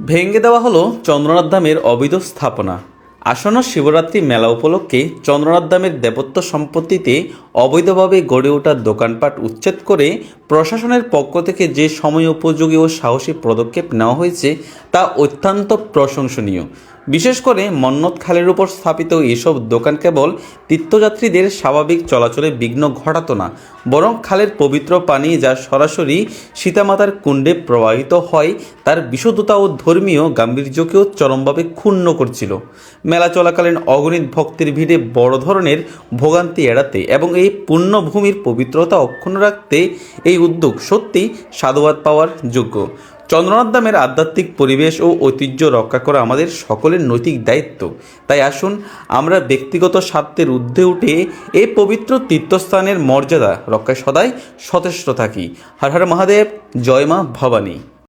ভেঙে দেওয়া হলো চন্দ্রনাথ ধামের অবৈধ স্থাপনা। আসন্ন শিবরাত্রি মেলা উপলক্ষে চন্দ্রনাথ ধামের দেবত্ব সম্পত্তিতে অবৈধভাবে গড়ে ওঠা দোকানপাট উচ্ছেদ করে প্রশাসনের পক্ষ থেকে যে সময় উপযোগী ও সাহসী পদক্ষেপ নেওয়া হয়েছে তা অত্যন্ত প্রশংসনীয়। বিশেষ করে মন্নত খালের উপর স্থাপিত এসব দোকান কেবল তীর্থযাত্রীদের স্বাভাবিক চলাচলে বিঘ্ন ঘটাতো না, বরং খালের পবিত্র পানি যা সরাসরি সীতামাতার কুণ্ডে প্রবাহিত হয় তার বিশুদ্ধতা ও ধর্মীয় গাম্ভীর্যকেও চরমভাবে ক্ষুণ্ণ করছিল। মেলা চলাকালীন অগণিত ভক্তের ভিড়ে বড় ধরনের ভোগান্তি এড়াতে এবং এই পুণ্যভূমির পবিত্রতা অক্ষুণ্ণ রাখতে এই উদ্যোগ সত্যি সাধুবাদ পাওয়ার যোগ্য। চন্দ্রনাথ ধামের আধ্যাত্মিক পরিবেশ ও ঐতিহ্য রক্ষা করা আমাদের সকলের নৈতিক দায়িত্ব। তাই আসুন আমরা ব্যক্তিগত স্বার্থের ঊর্ধ্বে উঠে এই পবিত্র তীর্থস্থানের মর্যাদা রক্ষায় সদাই সচেষ্ট থাকি। হর হর মহাদেব, জয় মা ভবানী।